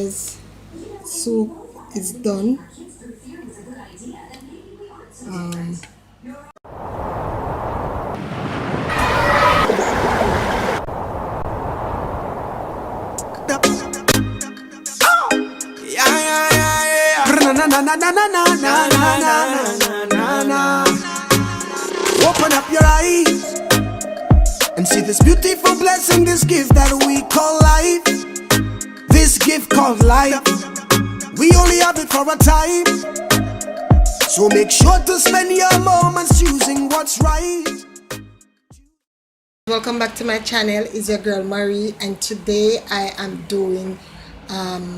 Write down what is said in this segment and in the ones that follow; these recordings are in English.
Guys, soup is done. Um, Yeah, yeah, yeah, yeah. Na na na na na na na na na na na. Open up your eyes and see this beautiful blessing, this gift that we call life. This gift called life. We only have it for a time, so make sure to spend your moments choosing what's right. Welcome back to my channel. It's your girl Marie, and today I am doing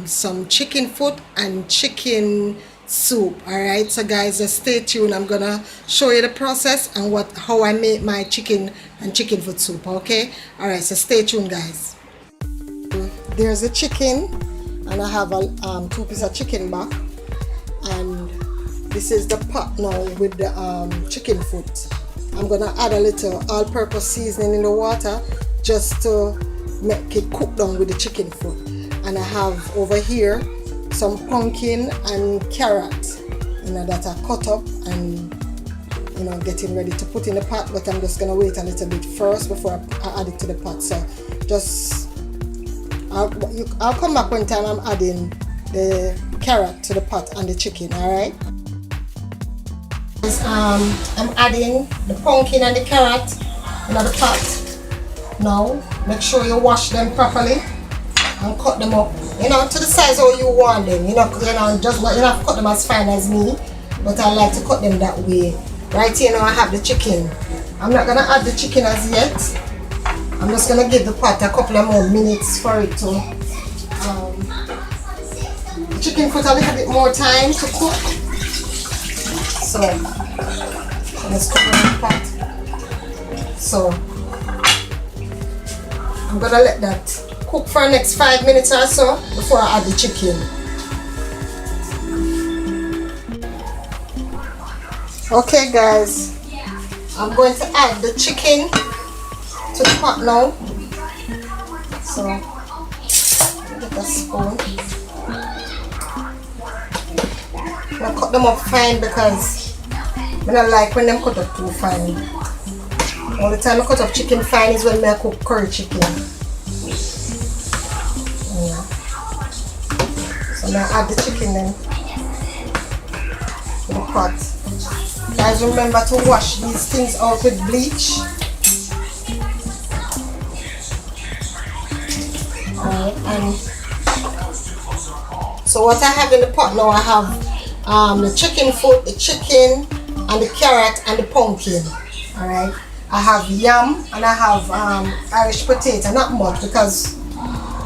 some chicken foot and chicken soup. All right, so guys, just stay tuned. I'm gonna show you the process and how I make my chicken and chicken foot soup. Okay, all right, so stay tuned, guys. There's a chicken, and I have a 2 pieces of chicken back, and this is the pot now with the chicken foot. I'm gonna add a little all-purpose seasoning in the water just to make it cook down with the chicken foot. And I have over here some pumpkin and carrot, that I cut up and getting ready to put in the pot. But I'm just gonna wait a little bit first before I add it to the pot. So just I'll come back one time I'm adding the carrot to the pot and the chicken. All right. I'm adding the pumpkin and the carrot in the pot. Now, make sure you wash them properly and cut them up, to the size how you want them. You don't have to cut them as fine as me, but I like to cut them that way. Right here now I have the chicken. I'm not gonna add the chicken as yet. I'm just gonna give the pot a couple of more minutes for it to the chicken foot a little bit more time to cook. So let's cover the pot. So I'm gonna let that cook for the next 5 minutes or so before I add the chicken. Okay guys, I'm going to add the chicken to the pot now. So get a spoon. I cut them up fine because I don't like when them cut up too fine. All the time I cut up chicken fine is when I cook curry chicken. Yeah. So now add the chicken then to the pot. Guys, remember to wash these things out with bleach. Alright, and so what I have in the pot now, I have the chicken foot, the chicken, and the carrot and the pumpkin. Alright, I have yam and I have Irish potato, not much because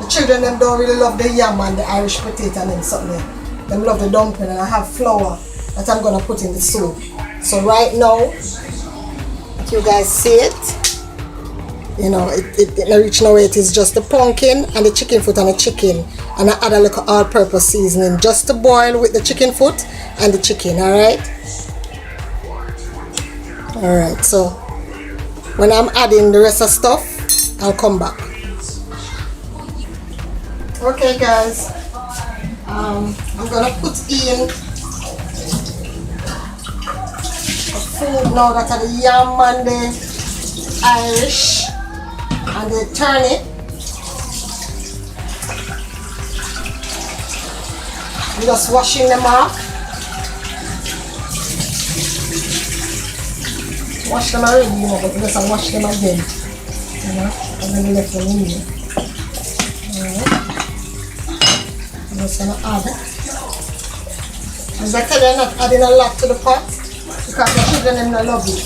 the children them don't really love the yam and the Irish potato and them something. They love the dumpling, and I have flour that I'm gonna put in the soup. So right now, if you guys see it, it reach now it is just the pumpkin and the chicken foot and the chicken, and I add a little all-purpose seasoning just to boil with the chicken foot and the chicken. Alright, so when I'm adding the rest of stuff, I'll come back. Okay guys, I'm gonna put in the food now that are the yam and the Irish and the turnip. I'm just washing them off. Wash them already, but just wash them again. And then left them in here. Alright. I'm just gonna add it. As I tell you, I'm not adding a lot to the pot because the children don't love it.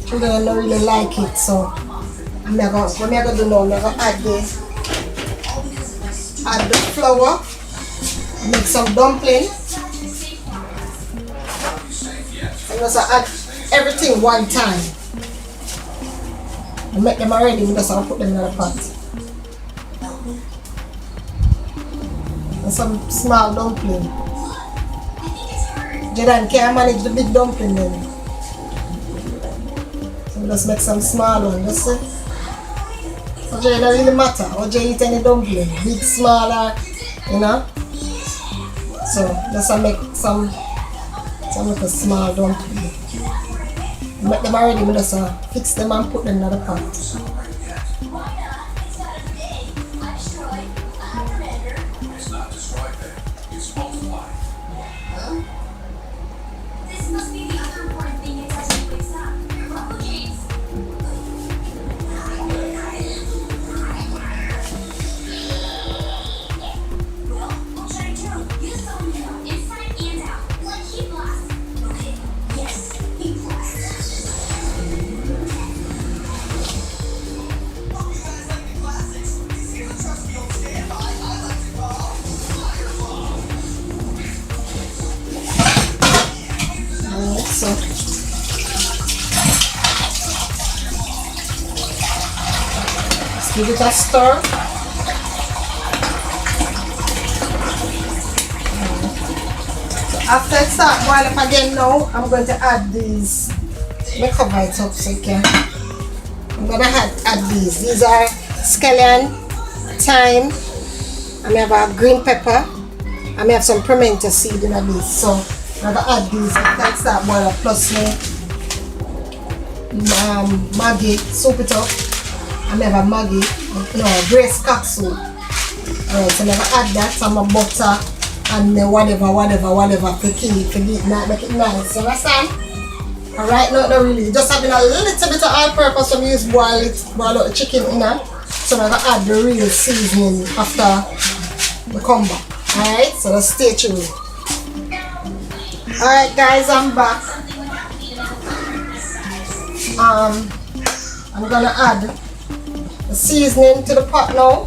Children don't really like it, so what I'm gonna do now, I'm gonna add the flour, make some dumpling, and just add everything one time. And make them already, I'm just gonna put them in the pot. And some small dumpling. Jadan, can I manage the big dumpling then? So just make some small one, just see? OJ, it don't really matter. OJ eat any dumpling, big, small, or, you know. So let's make some like a small dumpling. Make them already, we just fix them and put them in the pot. So let's give it a stir. So after it starts boiling up again now, I'm going to add these. Let me cover it up so you can. I'm going to add these. These are scallion, thyme, and we have a green pepper, and we have some pimento seed in this. So I'm going to add these after it starts boiling, plus Maggi, soup it up. I have a Maggi, braised cock soup. Alright, so I'm going to add that, some butter, and whatever, for keep it make it nice. You understand? Alright, not really. Just having a little bit of all-purpose when you use boil out the chicken in there. So I'm going to add the real seasoning after the combo. Alright, so let's stay tuned. Alright guys, I'm back. I'm gonna add the seasoning to the pot now.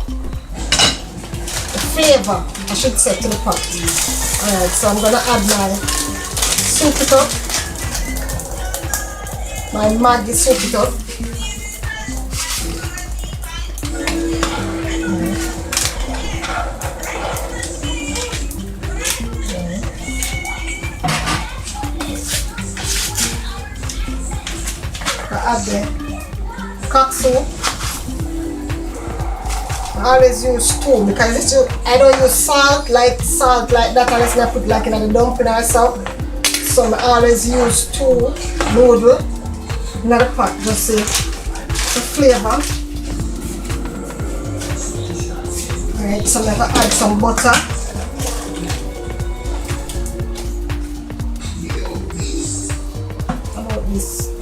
The flavor, I should say, to the pot. Alright, so I'm gonna add my soup it up. My Maggi soup it up. Add the cock soup. I always use 2 because I don't use salt like that unless I put like in the dumpling or so. So I always use 2 noodles in the pot just to the flavor. Alright, so I'm going to add some butter. How about this?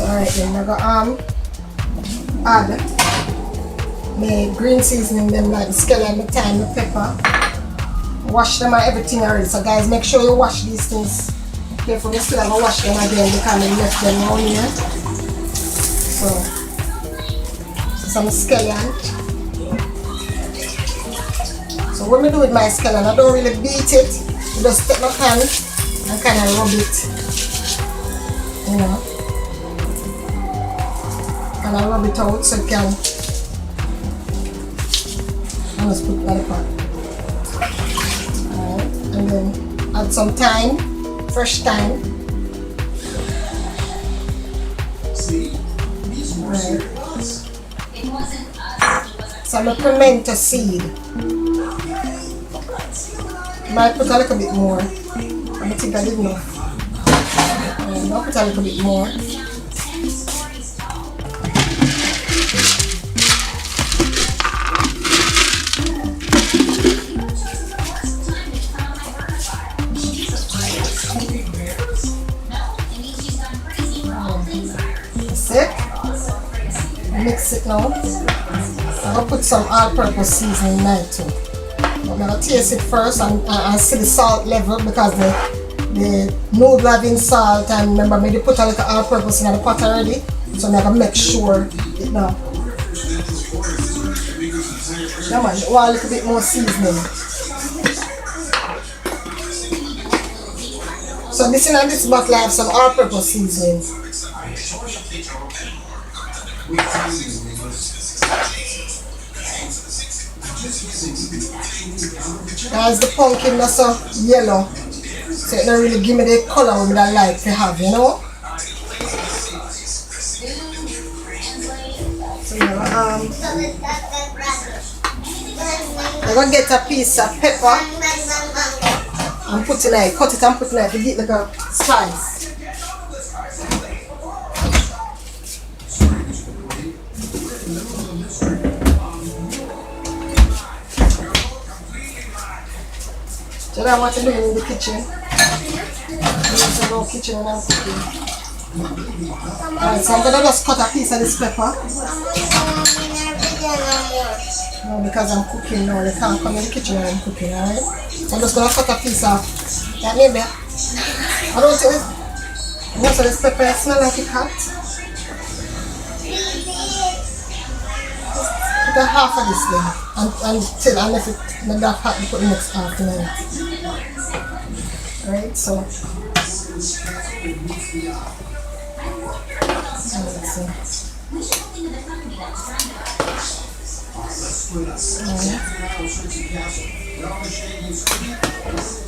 Alright, then I'm going to add my green seasoning, them like the scallion, the thyme, the pepper. Wash them and everything already. So guys, make sure you wash these things. Careful, you still have to wash them again because I left them on here. So some scallion. So what I do with my scallion, I don't really beat it. I just take my hand and kind of rub it. You know. And I rub it out so it can. And let's put that apart. Alright, and then add some thyme, fresh thyme. Right. Some pimento seed. Might put a little bit more. I think I did enough. I'll put a little bit more. Mix it now. I'll put some all-purpose seasoning in there too. I'm going to taste it first and see the salt level because the noodle having salt, and remember I put a little all-purpose in the pot already, so I'm going to make sure it now. Come on, want a little bit more seasoning. So this in this bottle I have some all-purpose seasoning. Guys, the pumpkin is so yellow. So it don't really give me the color we I like to have, you know. So I'm gonna get a piece of pepper and put it like, cut it and put it like, to get like a slice. So that's what I'm doing in the kitchen. There's a little kitchen and I'm cooking. Alright, so I'm gonna just cut a piece of this pepper. No, because I'm cooking now, they can't come in the kitchen when I'm cooking, alright? So I'm just gonna cut a piece of that maybe. I don't think most of this pepper smell like it hot. Put a half of this there until I left it not that hot, you put the next half in it. Alright, so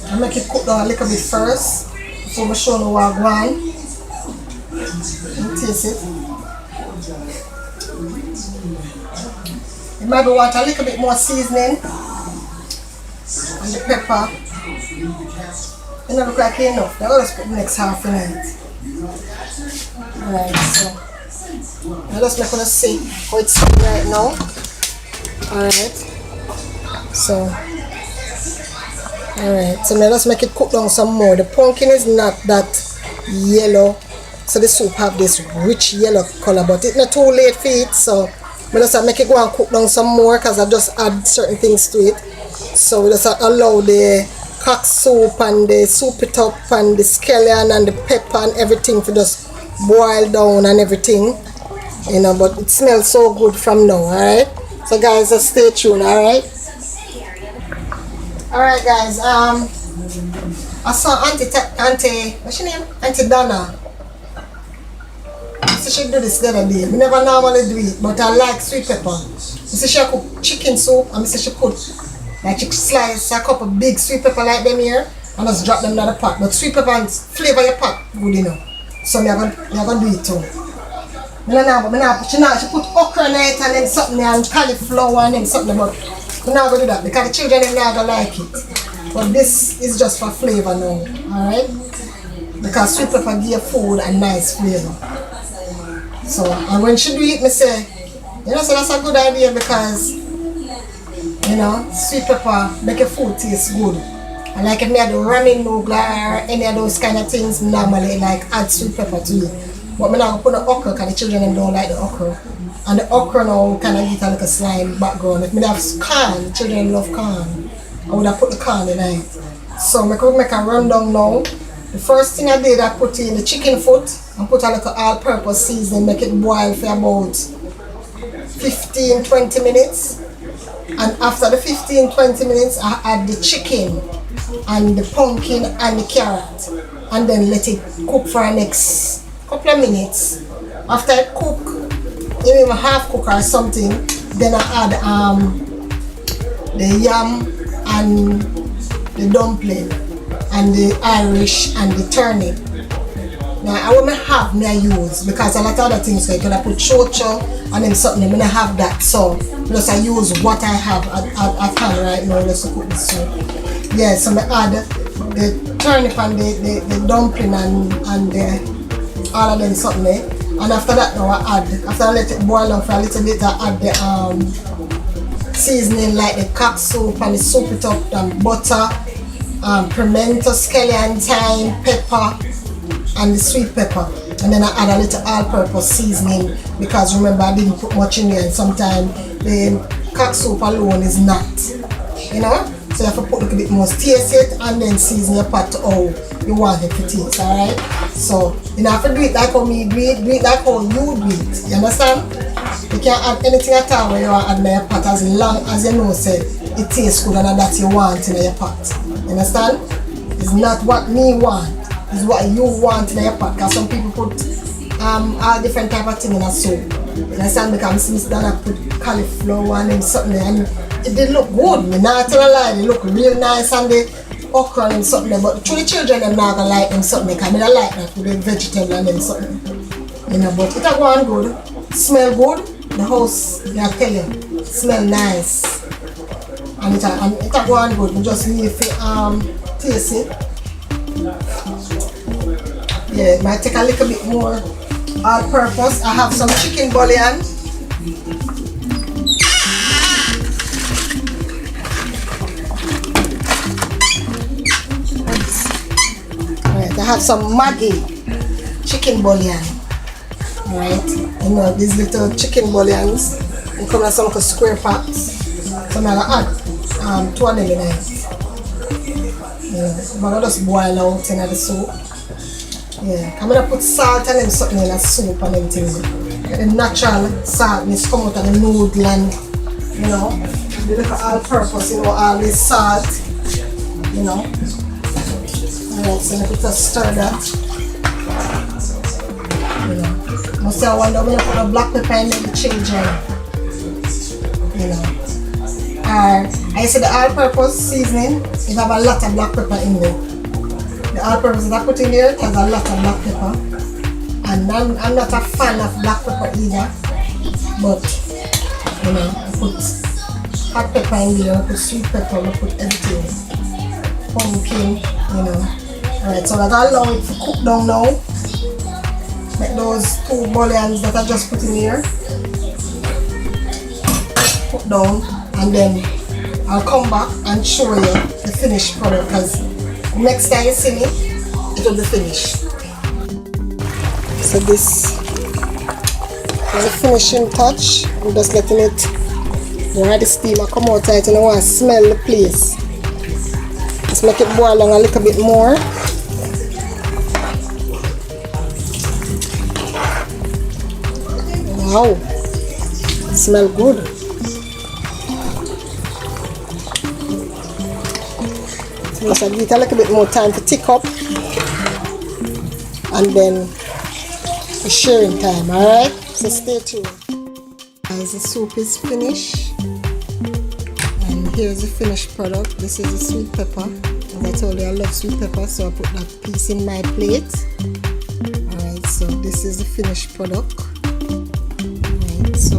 I make it cook down a little bit first before I show you what I want. And taste it. You might want a little bit more seasoning and the pepper. It doesn't look like enough. I'm going to put the next half in it. Alright, so I'm just going to see how it's right now. Alright, so now let's make it cook down some more. The pumpkin is not that yellow, so the soup have this rich yellow color, but it's not too late for it, so I just make it go and cook down some more because I just add certain things to it. So we just allow the cock soup and the soup it up and the scallion and the pepper and everything to just boil down and everything, you know, but it smells so good from now. Alright, so guys, just stay tuned. Alright guys, I saw what's your name? Auntie Donna. She should do this the other day. We never normally do it, but I like sweet pepper. She cook chicken soup and she put like she slice a couple big sweet pepper like them here and just drop them in the pot. But sweet pepper and flavor your pot good enough. So I'm gonna do it too. She put okra in it and then something and cauliflower and then something, but I'm not gonna do that because the children are not gonna like it. But this is just for flavor now, alright? Because sweet pepper give food a nice flavor. So, and when she do it, I say, you know, so that's a good idea because, you know, sweet pepper make your food taste good. And like if I do ramen noodle or any of those kind of things, normally like add sweet pepper to it. But I'm not going to put the okra because the children don't like the okra. And the okra now kind of get a little slime background. If I have corn, the children love corn, I would have put the corn in it. So I could make a rundown now. The first thing I did, I put in the chicken foot and put a little all-purpose seasoning, make it boil for about 15-20 minutes. And after the 15-20 minutes, I add the chicken and the pumpkin and the carrot. And then let it cook for the next couple of minutes. After it cook, even half cook or something, then I add the yam and the dumpling and the Irish and the turnip. Now I won't have me use because a lot of other things like I put chocho and then something, I don't have that, so just I use what I have at hand right now just to cook this soup. Yeah, so I add the turnip and the dumpling and the, all of them something there. And after that now I add, after I let it boil down for a little bit, I add the seasoning like the cock soup and the soup it up and butter, pimento, scallion, thyme, pepper and the sweet pepper. And then I add a little all-purpose seasoning because remember I didn't put much in there and sometimes the cock soup alone is not, you know? So you have to put a little bit more, taste it and then season your pot to how you want it to taste, alright? So you don't have to do it like how me do it like how you do it, you understand? You can't add anything at all when you want to add in your pot as long as you know say it tastes good and that you want in your pot, you understand? It's not what me want, it's what you want in your pot because some people put all different type of things in a soup, you understand? Because Miss Donna put cauliflower and then something and it did look good, me not tell a lie, they look real nice and okra and something there, but to the children them not gonna like them something because I don't like that with the vegetable and them something. You know, but it a go on good. Smell good. The house, I tell you, smell nice. And it a go on good. You just need to taste it. Yeah, it might take a little bit more all purpose. I have some chicken bouillon. Alright, I have some Maggi chicken bouillon. Alright, you know these little chicken bouillons. They come in some square packs. So I'm gonna add 2 of them in it. Yeah, I'm gonna just boil out in the soup. Yeah, I'm gonna put salt and then something in the soup and everything. Get the natural saltness come out of the noodle and, you know, the little all-purpose, you know, all this salt, you know. Alright, so I'm gonna stir that. You know, must say I wonder when I put a black pepper in the ginger. You know. I said the all-purpose seasoning, it have a lot of black pepper in there. The all-purpose that I put in there has a lot of black pepper. And I'm not a fan of black pepper either. But, you know, I put hot pepper in there, I put sweet pepper, I put everything. Pumpkin, you know. Alright, so I gotta allow it to cook down now. Make those 2 bouillons that I just put in here. Put down. And then I'll come back and show you the finished product because next time you see me, it will be finished. So this is the finishing touch. I'm just letting it, you know, the steam come out right and I want to smell the place. Let's make it boil down a little bit more. Wow, it smells good. So give it a little bit more time to tick up and then the sharing time, alright? So stay tuned. Guys, the soup is finished and here's the finished product. This is the sweet pepper. As I told you, I love sweet pepper, so I put that piece in my plate. Alright, so this is the finished product. Alright, so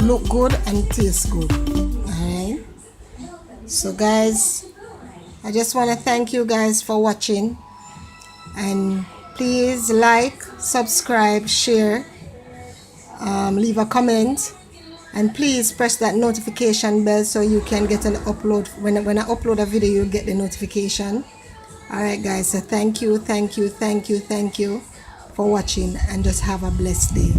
look good and taste good. Alright, so guys, I just want to thank you guys for watching, and please like, subscribe, share, leave a comment, and please press that notification bell so you can get an upload. When I upload a video, you'll get the notification. Alright guys, so thank you for watching, and just have a blessed day.